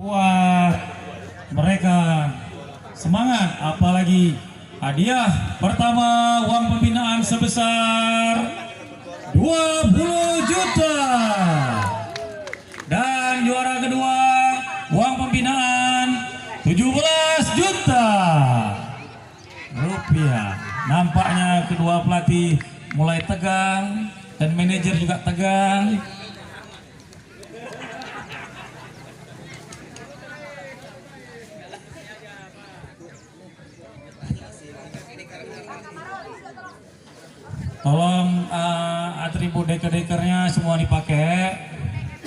Buat mereka semangat, apalagi hadiah pertama uang pembinaan sebesar 20 juta dan juara kedua uang pembinaan 17 juta rupiah. Nampaknya kedua pelatih mulai tegang dan manajer juga tegang. Tolong atribut deker-dekernya semua dipakai,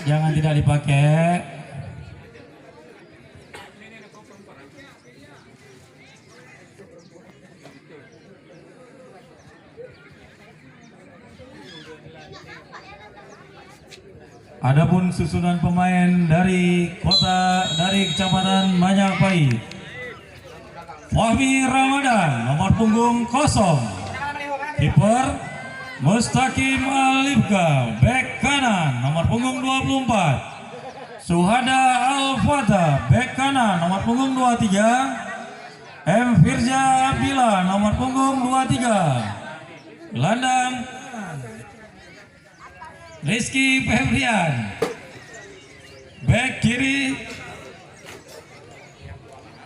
jangan tidak dipakai. Adapun susunan pemain dari Kecamatan Majapahit, Fahmi Ramadan nomor punggung 0. Kiper Mustaqim Alifka, bek kanan nomor punggung 24. Suhada Al-Fatah, bek kanan nomor punggung 23. M. Firza Abdillah nomor punggung 23. Gelandang Rizky Febrian, bek kiri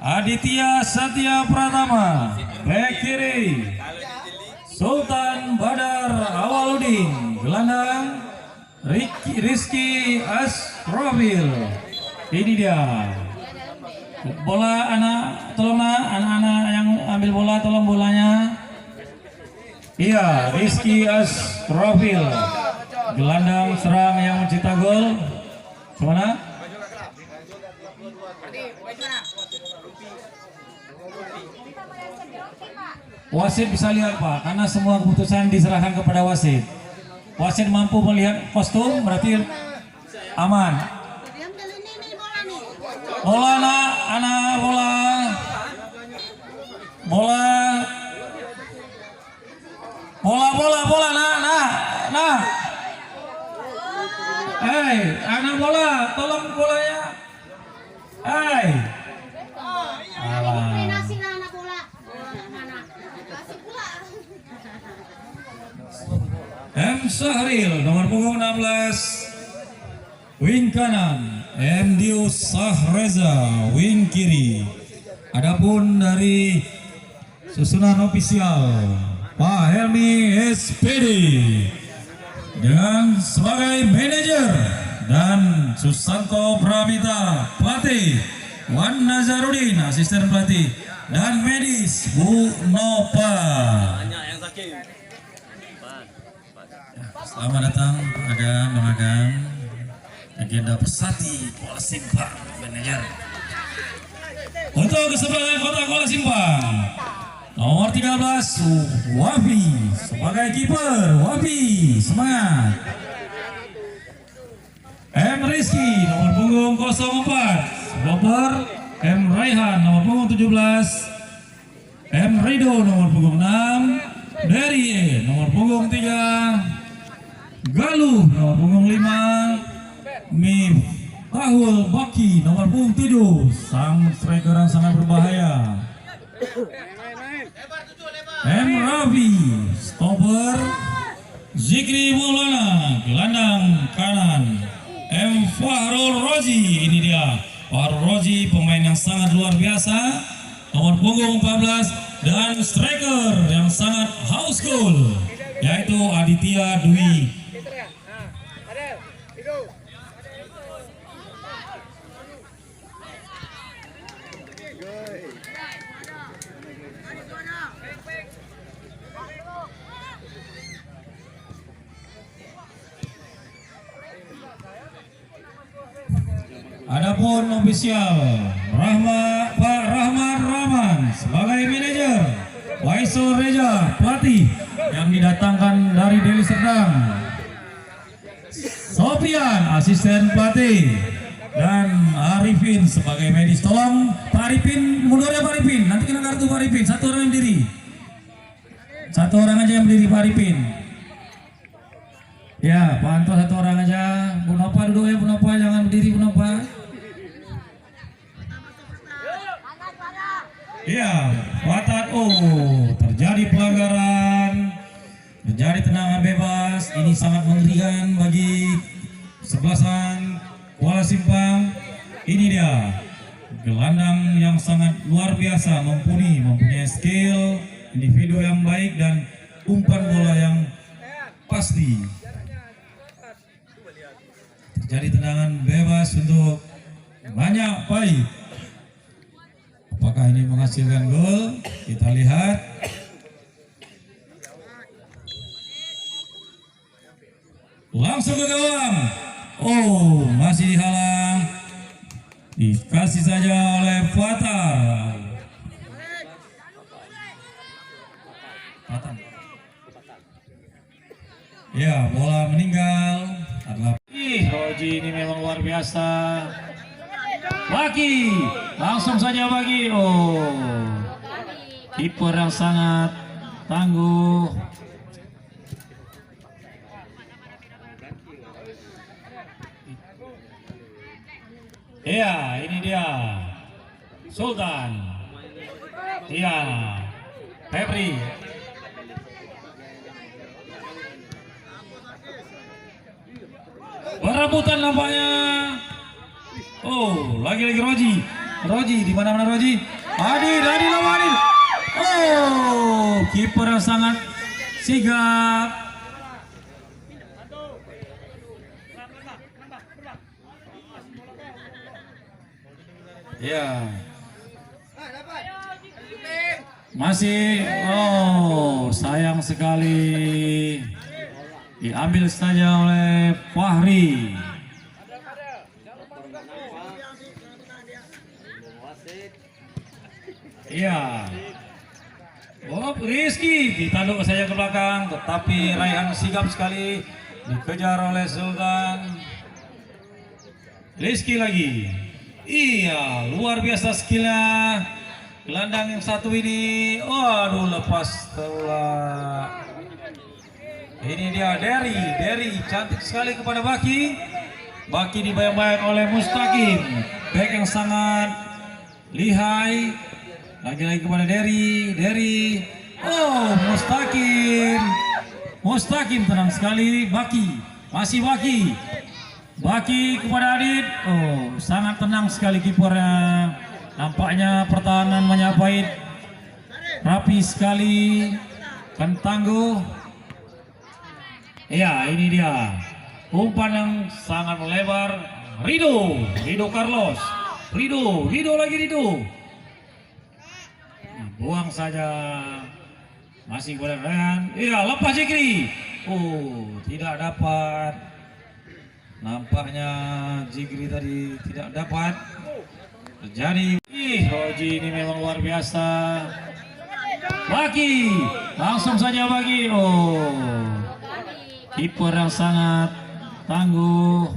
Aditya Satya Pratama, bek kiri Sultan Badar Awaludin, gelandang Rizky Asrofil. Ini dia bola tolong anak-anak yang ambil bola, tolong bolanya. Iya, Rizky Asrofil, gelandang serang yang mencetak gol. Kemana? Wasit bisa lihat Pak, karena semua keputusan diserahkan kepada wasit. Wasit mampu melihat kostum, berarti aman. Bola anak bola, nah. Hei, anak bola, tolong bolanya. Hei. M. Sahril nomor punggung 16 wing kanan, M. Dius Sahreza wing kiri. Adapun dari susunan ofisial Pak Helmi SPD dengan sebagai manajer dan Susanto Pramita pelatih, Wan Nazarudin asisten pelatih, dan medis Bu Nova. Selamat datang pada memegang agenda Persati Kuala Simpang manajer. Untuk kesebelasan Kota Kuala Simpang nomor 13 Wafi sebagai kiper. Wafi semangat. M. Rizky nomor punggung 04. Stopper M. Raihan nomor punggung 17. M. Rido nomor punggung 6. Dari E nomor punggung 3. Galuh nomor punggung 5. Miftahul Baki nomor punggung 7. Sang striker yang sangat berbahaya. M. Rafi stopper. Zikri Maulana gelandang kanan. M. Fahrul Rozi, ini dia Fahrul Rozi, pemain yang sangat luar biasa nomor punggung 14, dan striker yang sangat household yaitu Aditya Dwi. Adapun ofisial Pak Rahman Rahman sebagai manajer, Waisul Reza pelatih yang didatangkan dari Deli Serdang, Sofian asisten pelatih, dan Arifin sebagai medis. Tolong Pak Arifin mundur ya Pak Arifin, nanti kena kartu Pak Arifin. Satu orang yang berdiri, satu orang aja yang berdiri Pak Arifin. Ya, Pak Anto satu orang aja. Bu Nova duduk ya, Bu Nova, jangan berdiri Bu Nova. Ya, Fatat. Oh, terjadi pelanggaran, terjadi tendangan bebas. Ini sangat mengerikan bagi sebelasan Kuala Simpang. Ini dia gelandang yang sangat luar biasa, mempunyai skill individu yang baik dan umpan bola yang pasti. Terjadi tendangan bebas untuk banyak baik. Apakah ini menghasilkan gol? Kita lihat. Langsung ke gawang. Oh, masih dihalang. Dikasih saja oleh Fatar. Ya, bola meninggal. Roji ini memang luar biasa. Bagi, langsung saja Bagi. Oh, kiper yang sangat tangguh. Ya, ini dia Sultan. Ya, Febri. Perebutan nampaknya. Oh, lagi-lagi Roji. Roji di mana-mana Roji. Adil lawan Adil. Oh, kiper yang sangat sigap. Ya. Masih. Oh, sayang sekali. Diambil saja oleh Fahri. Iya. Oh, Rizky ditanduk saja ke belakang, tetapi Raihan sigap sekali, dikejar oleh Sultan. Rizky lagi. Iya, luar biasa skillnya. Gelandang yang satu ini, waduh, lepas bola. Ini dia Derry cantik sekali kepada Baki. Baki dibayang-bayang oleh Mustaqim, back yang sangat lihai. Lagi-lagi kepada Derry. Oh, Mustaqim tenang sekali. Baki, masih Baki kepada Adit. Oh, sangat tenang sekali kipernya. Nampaknya pertahanan Majapahit rapi sekali, kan tangguh. Ya, ini dia umpan yang sangat melebar. Rido Carlos. Rido lagi. Buang saja. Masih boleh Ryan. Iya, lepas Jikri. Oh, tidak dapat. Nampaknya Jikri tadi tidak dapat. Terjadi. Roji ini memang luar biasa. Bagi, langsung saja Bagi. Oh, kiper yang sangat tangguh.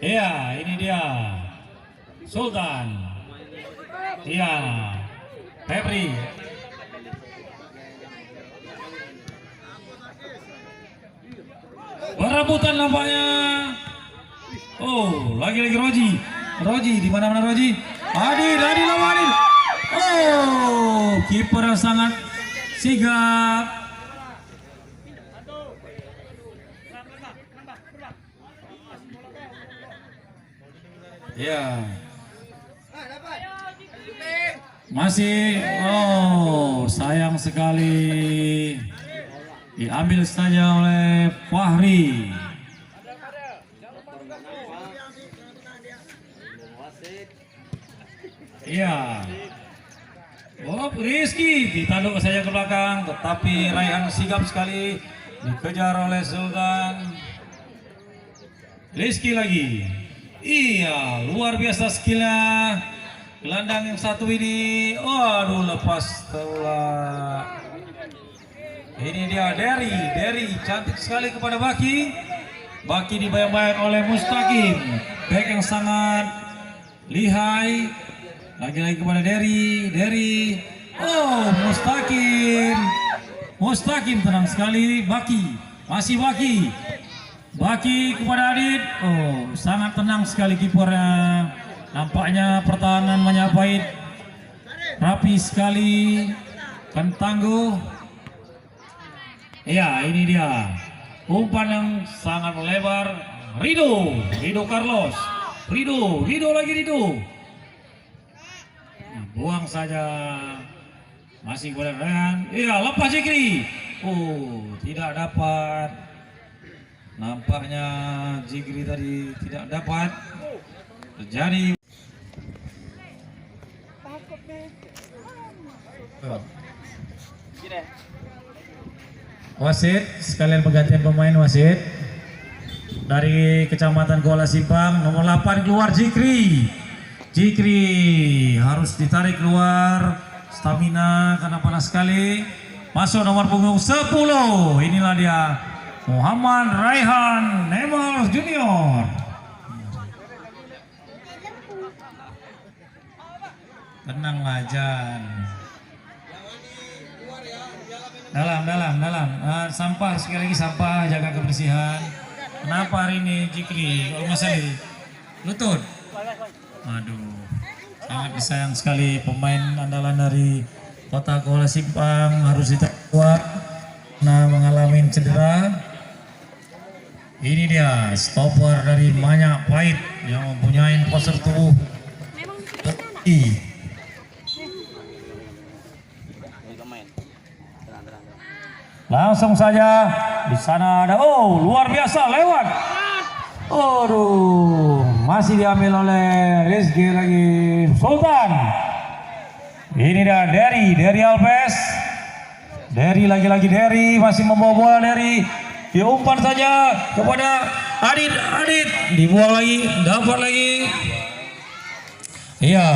Iya, ini dia Sultan. Iya, Febri. Perebutan nampaknya. Oh, lagi-lagi Roji di mana-mana Roji. Adil lawan Adil. Oh, kiper yang sangat sigap. Ya. Masih. Oh, sayang sekali. Diambil saja oleh Fahri. Iya. Oh, Rizky ditanduk saja ke belakang, tetapi Raihan sigap sekali, dikejar oleh Sultan. Rizky lagi. Iya, luar biasa skillnya. Gelandang yang satu ini, waduh, lepas bola. Ini dia Derry cantik sekali kepada Baki. Baki dibayang-bayang oleh Mustaqim, back yang sangat lihai. Lagi-lagi kepada Derry. Oh, Mustaqim tenang sekali. Baki, masih Baki kepada Adit. Oh, sangat tenang sekali kipernya. Nampaknya pertahanan Majapahit rapi sekali, kan tangguh. Ya, ini dia umpan yang sangat melebar. Rido Carlos. Rido lagi. Buang saja. Masih kepada Ryan. Iya, lepas Jikri. Oh, tidak dapat. Nampaknya Jikri tadi tidak dapat. Terjadi. Wasit, sekalian pergantian pemain wasit. Dari Kecamatan Kuala Simpang, nomor 8 keluar Jikri harus ditarik keluar, stamina karena panas sekali. Masuk nomor punggung 10. Inilah dia Muhammad Raihan Neymar Junior. Tenanglah Jan. Dalam. Sampah, sekali lagi sampah, jaga kebersihan. Kenapa hari ini Jikri? Kalau masalah lutut. Aduh, sangat disayang sekali pemain andalan dari Kota Kuala Simpang harus ditarik karena mengalami cedera. Ini dia stopper dari Majapahit yang mempunyai postur tubuh tinggi. Langsung saja di sana ada luar biasa lewat. Aduh, masih diambil oleh Rizky lagi Sultan. Ini dia Derry Alves. Derry lagi masih membawa bola Derry. Diumpan saja kepada Adit dibuang lagi, dapat lagi. Iya,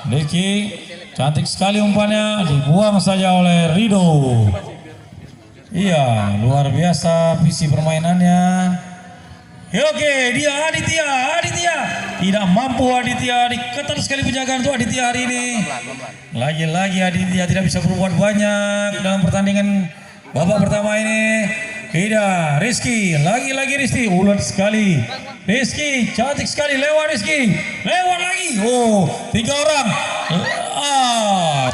Rizky cantik sekali umpannya, dibuang saja oleh Rido. Iya, luar biasa visi permainannya. Oke, dia Aditya. Tidak mampu Aditya, diketat sekali penjagaan untuk Aditya hari ini. Lagi-lagi Aditya tidak bisa berbuat banyak dalam pertandingan babak pertama ini. Tidak, Rizky, lagi-lagi Rizky, ulet sekali. Rizky, cantik sekali, lewat lagi. Oh, 3 orang.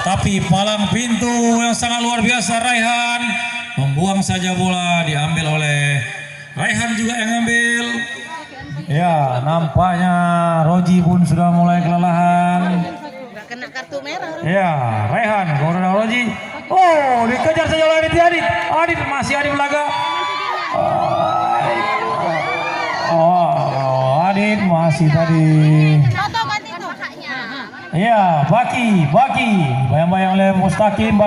Tapi palang pintu yang sangat luar biasa Raihan. Membuang saja bola, diambil oleh Raihan juga yang ambil. Ya, nampaknya Roji pun sudah mulai kelelahan. Kena kartu merah. Ya, Raihan, kemudian Roji. Oh, dikejar saja oleh Adit masih Adit belaga. Adit masih tadi. Ya, Baki. Bayang-bayang oleh Mustaqim.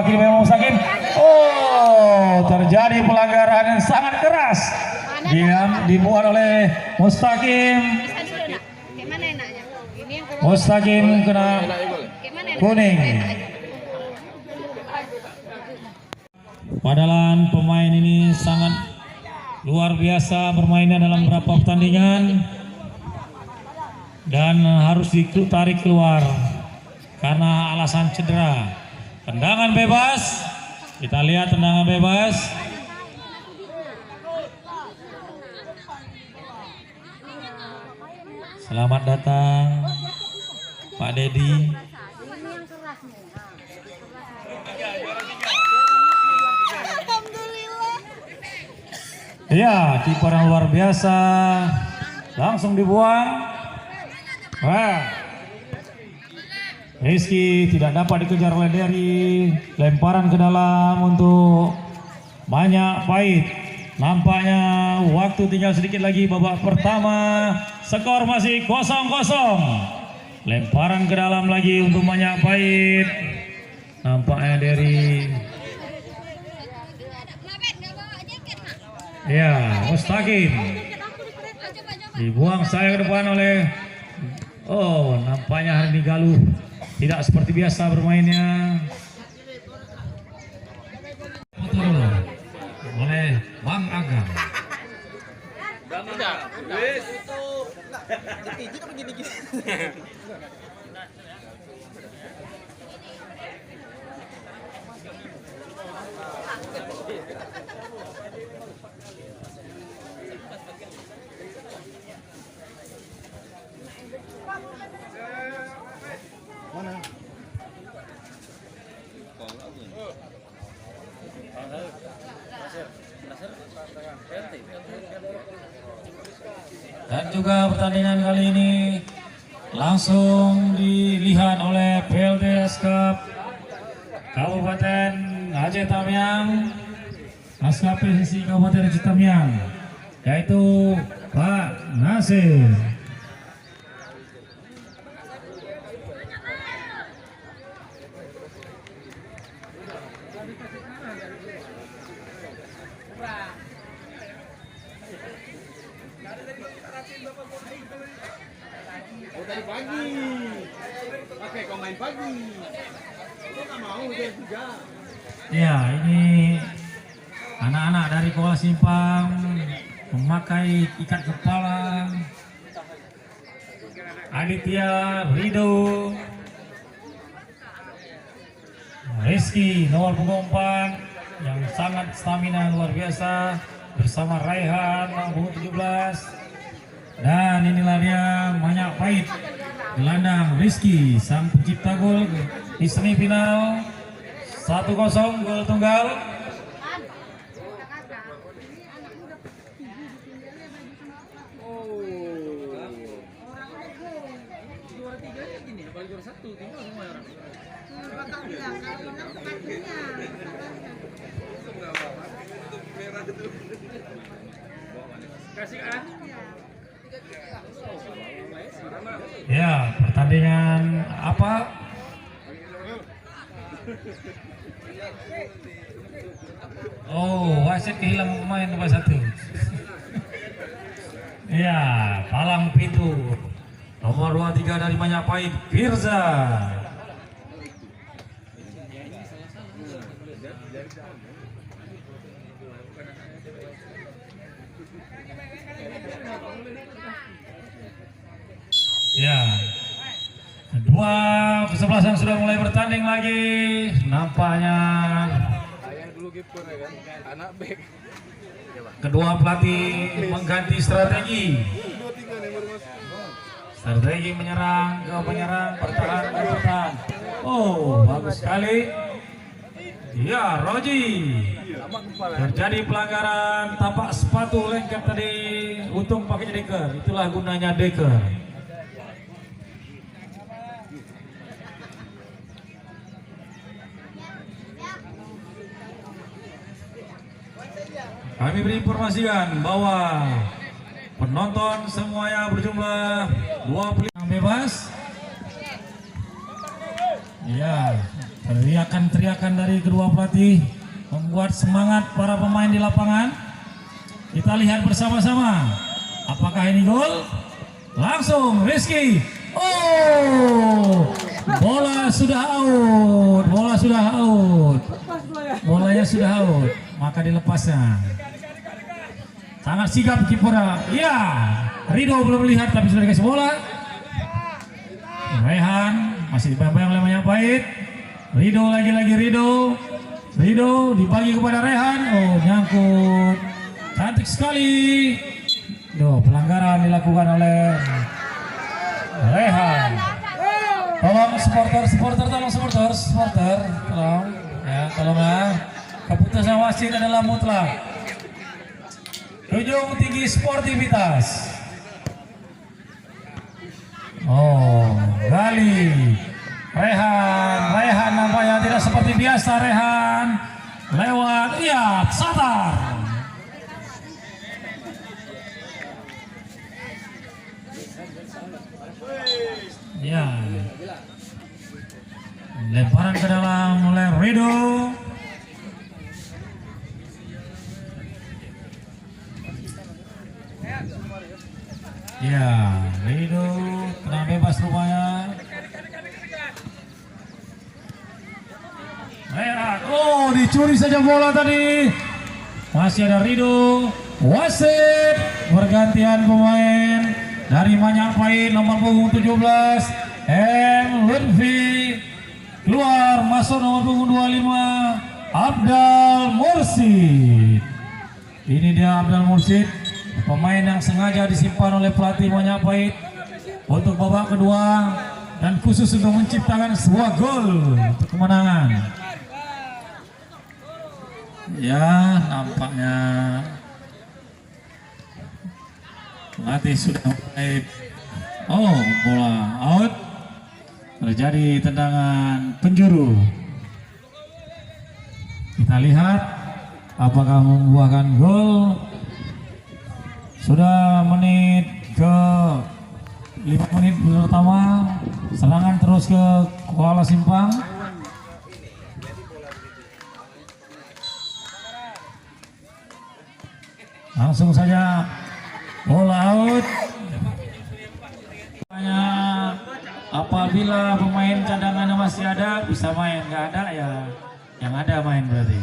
Oh, terjadi pelanggaran yang sangat keras. Dibuat oleh Mustaqim. Mustaqim kena kuning. Padahal pemain ini sangat luar biasa bermainnya dalam beberapa pertandingan dan harus ditarik keluar karena alasan cedera. Tendangan bebas. Kita lihat tendangan bebas. Selamat datang Pak Dedi. Ya, kiper yang luar biasa. Langsung dibuang. Rizky tidak dapat dikejar oleh Derry. Lemparan ke dalam untuk Majapahit. Nampaknya waktu tinggal sedikit lagi babak pertama. Skor masih 0-0. Lemparan ke dalam lagi untuk Majapahit. Nampaknya Derry. Ya, Mustaqim. Dibuang saya ke depan oleh. Oh, nampaknya hari ini Galuh tidak seperti biasa bermainnya. Oleh Bang Agam. Dan juga pertandingan kali ini langsung dilihat oleh PLTS Cup Kabupaten Aceh Tamiang, Askap PSSI Kabupaten Aceh Tamiang, yaitu Pak Nasir. Oh tadi pagi. Oke, kau main pagi. Kau nggak mau hujan juga. Ya, ini anak-anak dari Kuala Simpang memakai ikat kepala. Aditya, Rido, Rizky nomor punggung 4 yang sangat stamina luar biasa bersama Raihan nomor punggung 17. Dan inilah dia Manyak Pahit, gelandang Rizky sang pencipta gol di semifinal 1-0 gol tunggal. Ya, pertandingan apa? Oh, wasit kehilangan pemain nomor 1. Ya, palang pintu nomor 23 dari Manyak Pahit, Firza. Ya, kedua kesebelasan sudah mulai bertanding lagi. Nampaknya Anak back. kedua pelatih mengganti strategi. Strategi menyerang ke penyerang, bertahan ke bertahan. Oh, bagus sekali. Ya, Roji. Terjadi pelanggaran tapak sepatu lengket tadi. Untung pakai deker. Itulah gunanya deker. Kami berinformasikan bahwa penonton semuanya berjumlah 25 bebas. Ya, teriakan-teriakan dari kedua pelatih membuat semangat para pemain di lapangan. Kita lihat bersama-sama. Apakah ini gol? Langsung Rizky. Oh, bola sudah out. Bola sudah out. Bolanya sudah out. Maka dilepasnya. Sangat sigap kiper. Ya, Rido belum melihat tapi sudah dikasih bola. Rehan masih dibayang-bayang oleh Manyak Pahit. Rido lagi-lagi Rido. Rido dibagi kepada Rehan. Oh, nyangkut. Cantik sekali. Duh, pelanggaran dilakukan oleh Rehan. Tolong supporter, tolong supporter, tolong ya, tolonglah. Keputusan wasit adalah mutlak. Junjung tinggi sportivitas. Oh, Gali. Rehan nampaknya tidak seperti biasa. Rehan lewat, iya, Satar. Ya, lemparan ke dalam oleh Rido. Ya, Rido kena bebas rupanya. Oh, dicuri saja bola tadi. Masih ada Rido. Wasit bergantian pemain dari Manyak Pahit nomor punggung 17 M. Lutfi, keluar masuk nomor punggung 25 Abdal Mursid. Ini dia Abdal Mursid, pemain yang sengaja disimpan oleh pelatih Manyak Pahit untuk babak kedua dan khusus untuk menciptakan sebuah gol untuk kemenangan. Ya, nampaknya pelatih sudah mulai. Oh, bola out. Terjadi tendangan penjuru. Kita lihat apakah membuahkan gol. Sudah menit ke 5 menit pertama, serangan terus ke Kuala Simpang. Langsung saja bola out. Apabila pemain cadangannya masih ada bisa main, nggak ada ya yang ada main berarti.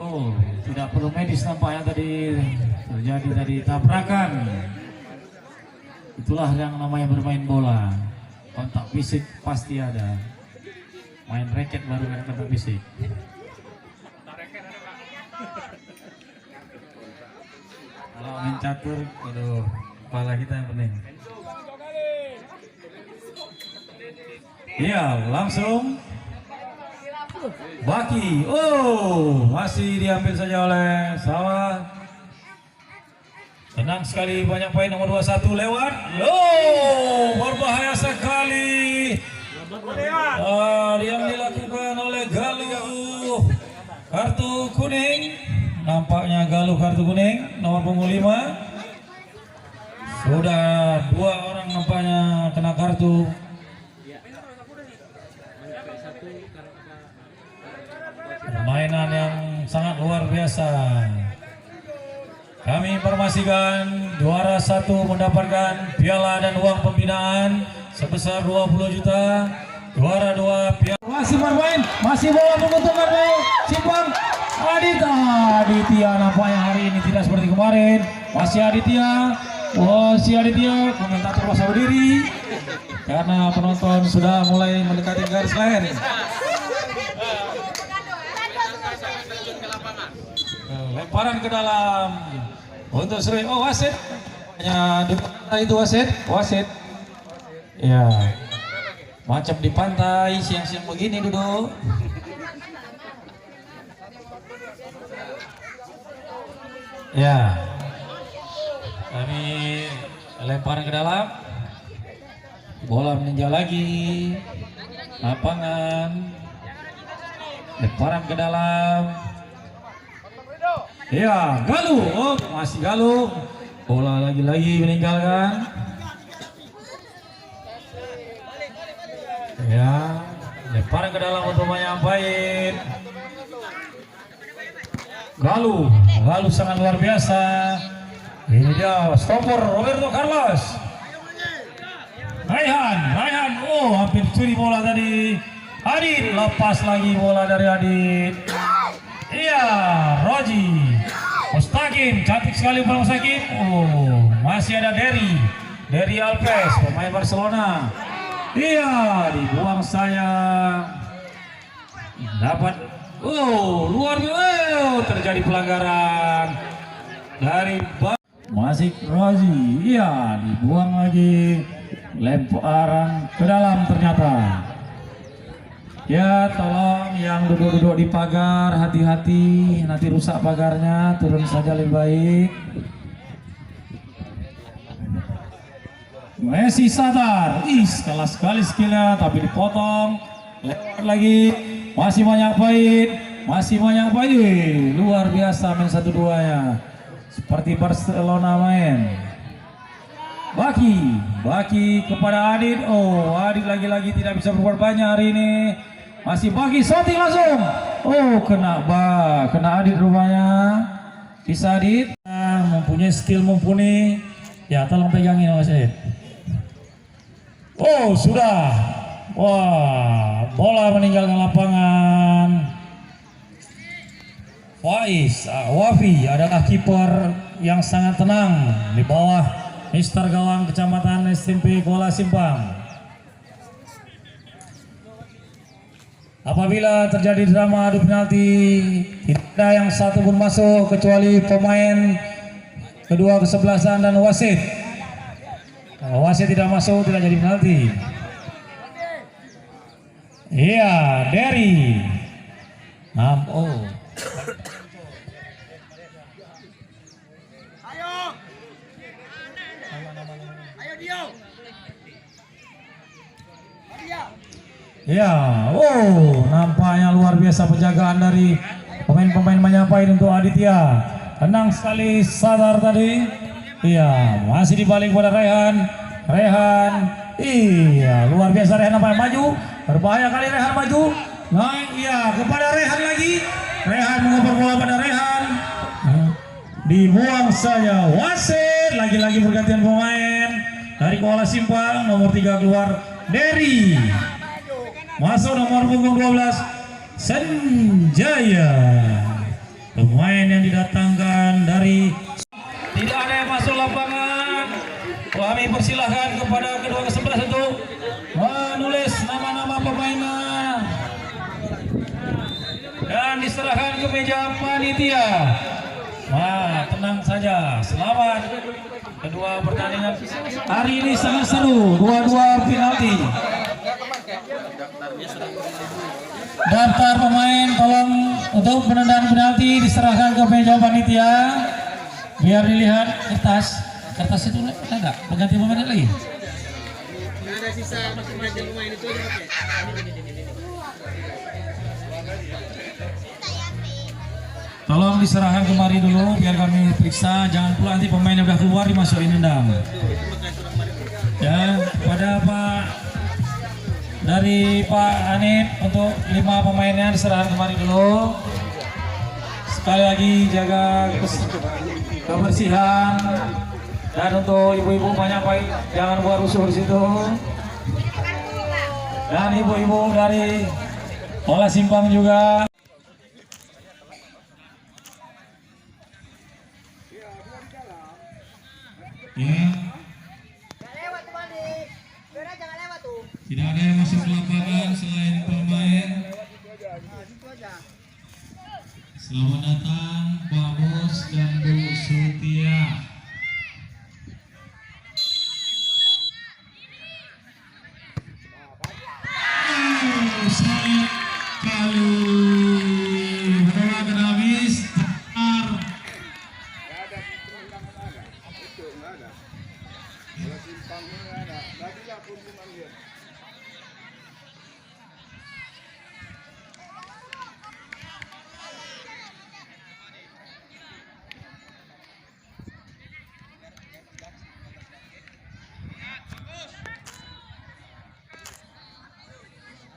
Oh, tidak perlu medis nampaknya tadi terjadi tadi tabrakan. Itulah yang namanya bermain bola. Kontak fisik pasti ada. Main raket baru ada kontak fisik. Kalau main catur, aduh, kepala kita yang pening. Iya, langsung Baki. Oh, masih diambil saja oleh Sawah. Tenang sekali, banyak poin nomor 21 lewat. Oh, berbahaya sekali. Yang dilakukan oleh Galuh. Kartu kuning. Nampaknya Galuh kartu kuning nomor punggung 5. Sudah 2 orang nampaknya kena kartu. Permainan yang sangat luar biasa. Kami informasikan juara 1 mendapatkan piala dan uang pembinaan sebesar 20 juta. Juara 2 piala. Masih bermain, masih bola menguntungkan Simpang. Aditya nampaknya hari ini tidak seperti kemarin. Masih Aditya. Komentator masa berdiri karena penonton sudah mulai mendekati garis lain. Lemparan ke dalam untuk seri. Oh, wasit hanya di pantai itu, wasit ya, macam di pantai siang-siang begini duduk. Ya, kami lemparan ke dalam, bola meninjau lagi lapangan, lemparan ke dalam. Ya, Galuh, oh, masih Galuh, bola lagi-lagi meninggalkan. Ya, lemparan ke dalam untuk menyampaikan. Galuh sangat luar biasa. Ini dia stopper Roberto Carlos. Raihan, oh hampir curi bola tadi. Adit, lepas lagi bola dari Adit. Iya, Roji. Mustaqim, cantik sekali bola Mustaqim. Oh, masih ada Derry Alves, pemain Barcelona. Iya, dibuang sayang. Dapat. Oh, luar biasa. Terjadi pelanggaran dari masih Roji. Iya, dibuang lagi. Lemparan ke dalam ternyata. Ya, tolong yang duduk-duduk di pagar hati-hati, nanti rusak pagarnya, turun saja lebih baik. Messi sadar, kelas sekali skillnya, tapi dipotong. Lewat lagi, masih banyak poin, luar biasa main 1-2-nya, seperti Barcelona main. Baki kepada Adit. Oh, Adit lagi-lagi tidak bisa berbuat banyak hari ini. Masih Baki, shooting langsung. Oh, kena Adit rupanya. Bisa Adit. Mempunyai skill mumpuni. Ya, tolong pegangin Mas Adit. Oh, sudah. Wah, bola meninggalkan lapangan. Wafi adalah kiper yang sangat tenang di bawah Mister Gawang Kecamatan SMP Kuala Simpang. Apabila terjadi drama adu penalti, tidak ada yang satu pun masuk kecuali pemain kedua kesebelasan dan wasit. Wasit tidak masuk, tidak jadi penalti. Iya, Derry. Oh. Ayo Dio. Ya, nampaknya luar biasa penjagaan dari pemain-pemain Majapahit untuk Aditya. Tenang sekali, sadar tadi. Iya, masih dibalik pada Rehan. Iya, luar biasa Rehan nampaknya maju. Berbahaya kali Rehan maju. Naik, iya, kepada Rehan lagi. Rehan mengoper bola pada Rehan. Dibuang saja. Wasit, lagi-lagi pergantian pemain. Dari Kuala Simpang, nomor 3 keluar Derry. Masuk nomor punggung 12 Sanjaya. Pemain yang didatangkan dari tidak ada yang masuk lapangan. Kami persilahkan kepada kedua ke-11 untuk menulis nama-nama pemainnya dan diserahkan ke meja panitia. Wah, tenang saja. Selamat. Kedua pertandingan hari ini sangat seru. Dua-dua penalti. Daftar pemain tolong untuk penendang penalti diserahkan ke meja panitia. Biar dilihat kertas itu ada pengganti pemain lagi. Ada sisa macam-macam pemain itu aja pakai. Tolong diserahkan kemari dulu biar kami periksa. Jangan pula nanti pemain yang udah keluar dimasukin nendang. Ya, pada Pak dari Pak Anip untuk 5 pemainnya diserahkan kemari dulu. Sekali lagi jaga kebersihan dan untuk ibu-ibu Majapahit jangan buat rusuh di situ. Dan ibu-ibu dari Kuala Simpang juga. Ya. Tidak ada yang masuk ke lapangan selain pemain. Selamat datang Pak Bos dan Bu Sutia. Sayang kali bola akan habis.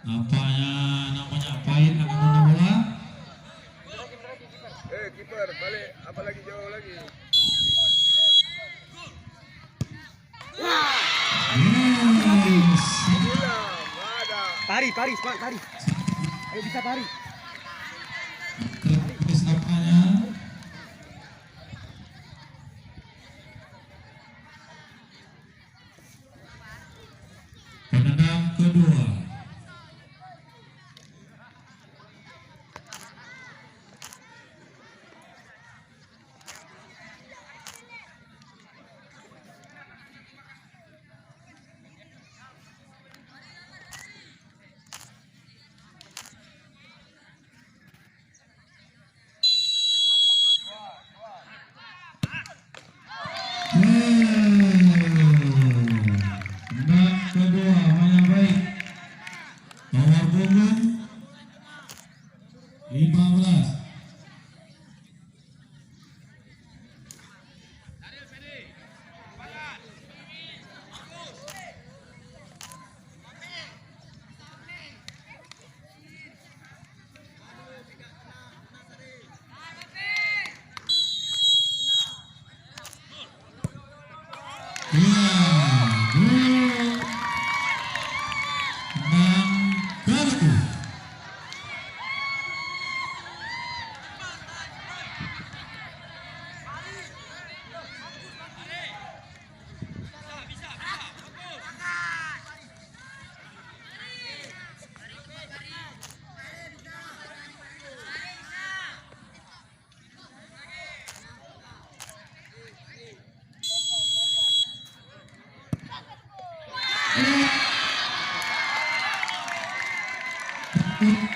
Namanya Pahit akan tunda bola. Kiper balik, apa lagi jauh lagi? Yes. Pari, semangat pari. Ayo bisa pari. Terus apanya? Penendang kedua.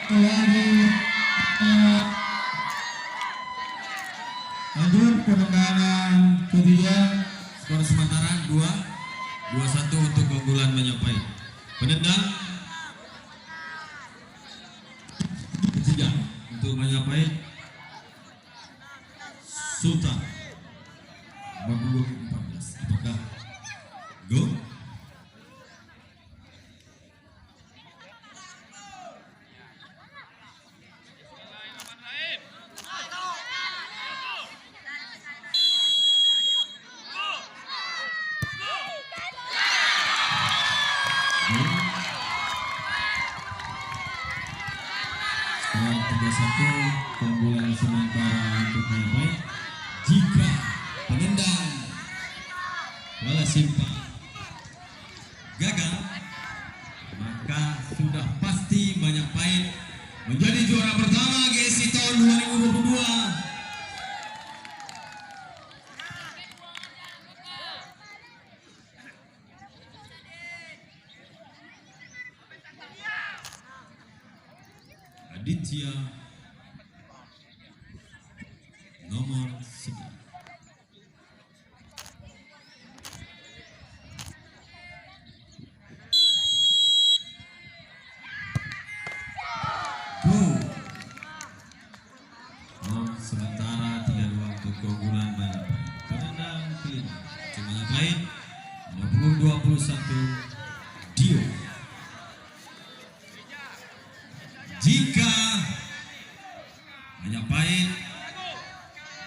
Lanjut penekanan ketiga, skor sementara 2-1 untuk keunggulan Majapahit. Penendang ketiga untuk Majapahit, Sultan nomor 14. Apakah gol? Skor 3-1 keunggulan sementara untuk Majapahit. Jika penendang bola simpang gagal, maka sudah pasti Majapahit menjadi juara pertama GSI tahun 2022. Aditya nomor 9. Sementara 3-2 untuk keunggulan Majapahit. Penendang kelima Majapahit nomor 21 Dio. Jika Majapahit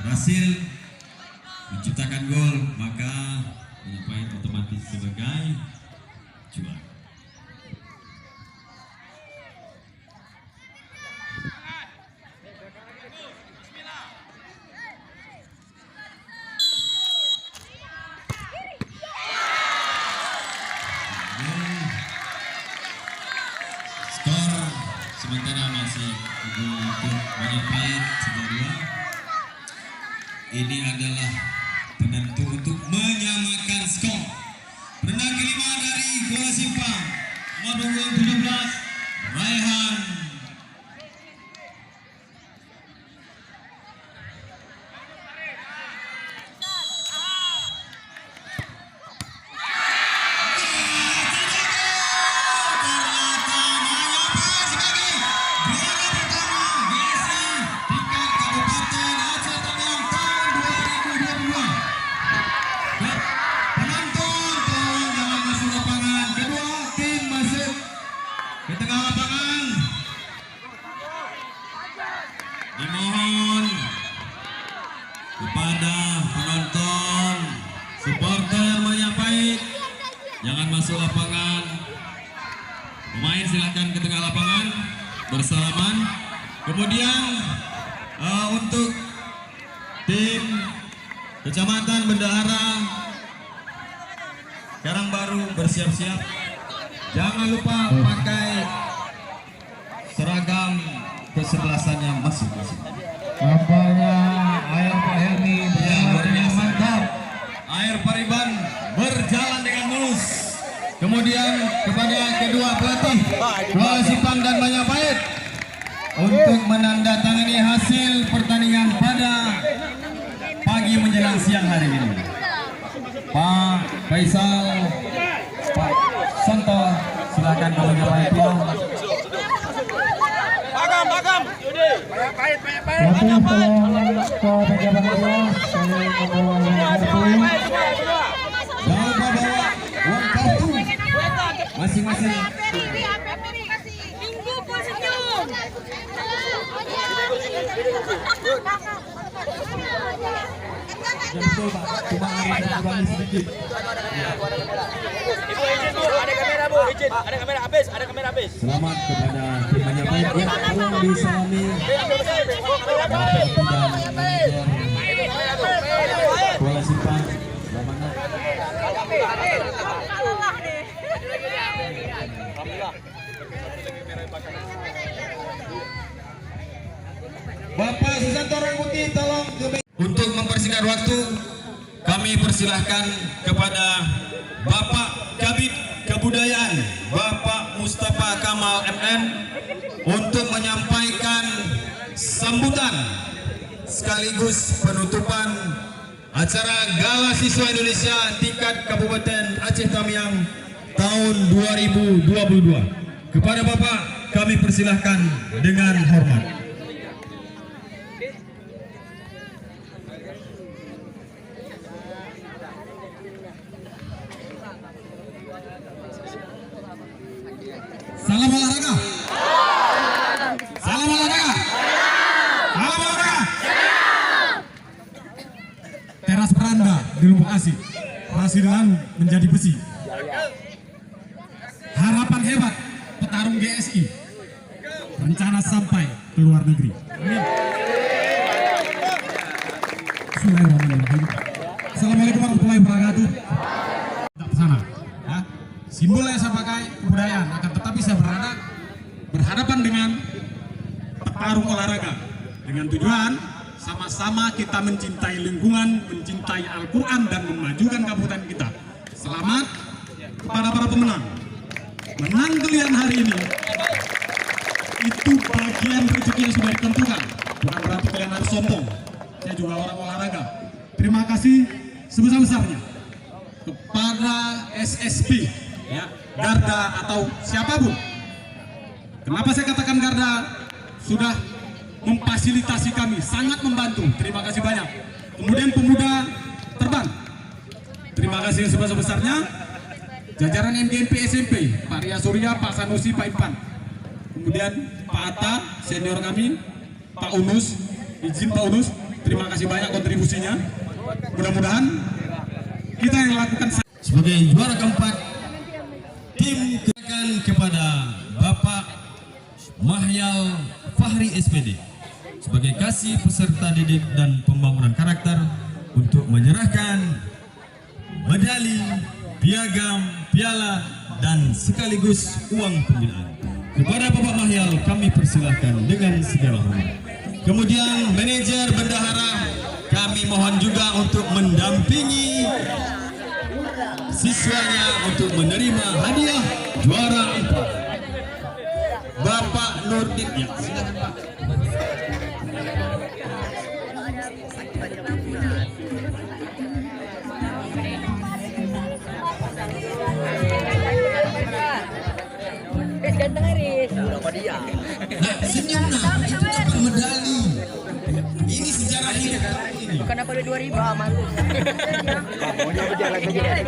berhasil menciptakan gol, maka Majapahit otomatis sebagai juara. Skor sementara masih untuk Majapahit 3-2. Ini adalah penentu untuk menyamakan skor. Penendang kelima dari bola simpang nomor 17 Raihan. Dimohon kepada penonton supporter Majapahit jangan masuk lapangan. Pemain silakan ke tengah lapangan bersalaman. Kemudian untuk tim Kecamatan Bendahara Karangbaru bersiap-siap. Jangan lupa pakai seragam kesebelasannya masing-masing. Nampaknya air Pak Helmi berjalan dengan mantap. Air Pariban berjalan dengan mulus. Kemudian kepada kedua pelatih Kuala Simpang dan Majapahit untuk menandatangani hasil pertandingan pada pagi menjelang siang hari ini. Pak Faisal, Pak Santo, silakan ke Majapahit. Bagam. Masing-masing. Minggu pun senyum. Betul Pak, cuma ada sedikit. Ibu izin Bu, ada kamera Bu, izin. Ada kamera habis. Selamat kepada tim Majapahit yang tolong disalami Kuala Simpang. Selamat. Bapak Susanto Orang Putih tolong untuk mempersingkat waktu, kami persilahkan kepada Bapak Kabid Kebudayaan Bapak Mustafa Kamal MN untuk menyampaikan sambutan sekaligus penutupan acara Gala Siswa Indonesia tingkat Kabupaten Aceh Tamiang tahun 2022. Kepada Bapak kami persilahkan dengan hormat. Salam olahraga. Salam olahraga. Salam olahraga. Teras beranda di Lubuk Asih masih dengan menjadi besi. Harapan hebat petarung GSI, rencana sampai ke luar negeri. Amin. Bismillahirrahmanirrahim. Assalamualaikum warahmatullahi wabarakatuh. Tidak sana, ya. Simbol yang saya pakai kebudayaan, akan tetapi saya berhadapan dengan petarung olahraga dengan tujuan sama-sama kita mencintai lingkungan, mencintai Al-Quran dan memajukan kabupaten kita. Selamat kepada para pemenang. Menang kalian hari ini itu bagian rezeki yang sudah ditentukan. Bukan berarti kalian harus sombong. Saya juga orang olahraga. Terima kasih sebesar-besarnya kepada SSB, ya, Garda atau siapapun. Kenapa saya katakan Garda? Sudah memfasilitasi kami, sangat membantu. Terima kasih banyak. Kemudian pemuda terbang, terima kasih sebesar-besarnya. Jajaran MGMP SMP, Pak Ria Surya, Pak Sanusi, Pak Ipan. Kemudian Pak Atta, senior kami, Pak Unus, izin Pak Unus, terima kasih banyak kontribusinya. Mudah-mudahan kita yang lakukan. Sebagai juara keempat, tim kenakan kepada Bapak Mahyal Fahri SPD sebagai kasih peserta didik dan pembangunan karakter untuk menyerahkan medali, piagam, piala, dan sekaligus uang pembinaan. Kepada Bapak Mahyal kami persilahkan dengan segala hormat. Kemudian manajer bendahara kami mohon juga untuk mendampingi siswanya untuk menerima hadiah juara 4. Bapak Nurdin, ya silakan Pak. Ganteng Iris. Nah, senyum nah, itu dapat medali. Ini sejarah hidup ini. Bukan apa ada 2000 malu. Maunya berjalan aja.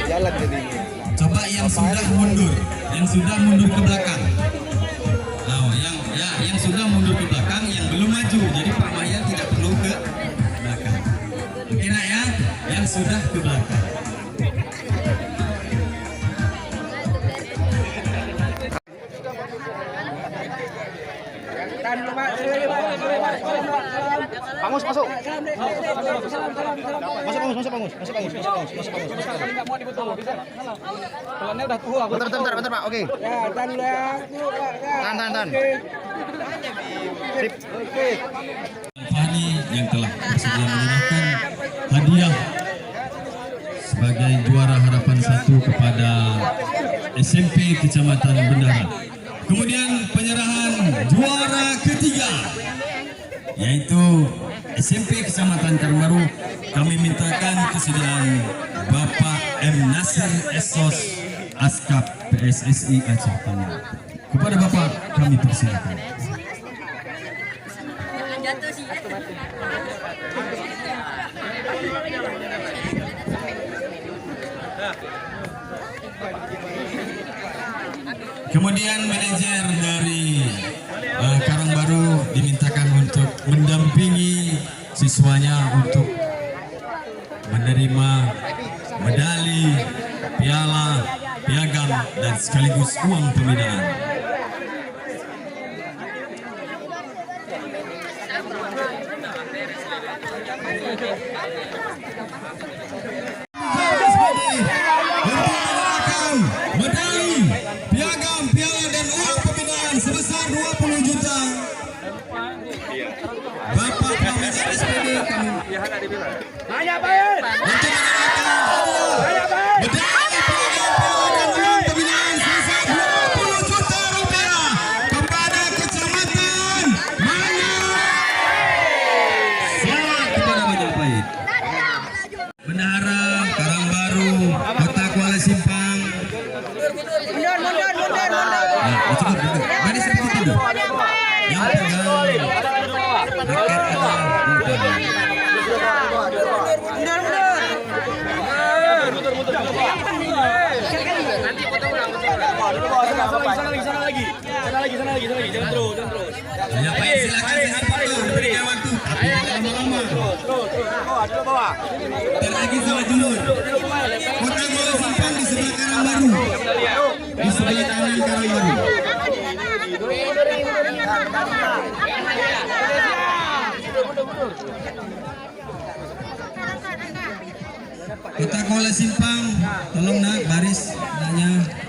Jalan jadi. Coba yang sudah mundur ke belakang. Oh, yang sudah mundur ke belakang, yang belum maju. Jadi Pak Mahyal tidak perlu ke belakang. Oke nak ya, yang sudah ke belakang. Pangus masuk. Pelannya udah tua. Bentar Pak. Oke. Ya, tahan. Sip. Oke. Fahri yang telah bersedia menyerahkan hadiah sebagai juara harapan 1 kepada SMP Kecamatan Bendahara. Kemudian penyerahan juara ketiga yaitu SMP Kecamatan Karangbaru. Kami mintakan kesediaan Bapak M. Nasir Esos Askap PSSI Aceh Tamiang. Kepada Bapak kami persilakan. Jatuh sih. Kemudian manajer dari Karangbaru dimintakan untuk mendampingi siswanya untuk menerima medali, piala, piagam, dan sekaligus uang pembinaan. Medali, piagam, piala, dan uang pembinaan sebesar 20 juta. Bapak Manajer SPD kami Hanya bayar. untuk menyerahkan medali, piagam, piala, dan uang pembinaan sebesar 20 juta rupiah kepada Nah, cukup duduk. Baris seperti itu. Yang pegang raket adalah Sana lagi. Jangan terus. ya baik, silakan dengan foto, berikan waktu. Tapi jangan lama-lama. Ntar lagi sama Junur. Kota Bola Simpang di sebelah kanan baru. Di sebelah kanan baru. Kota Bola Simpang, tolong nak baris nanya.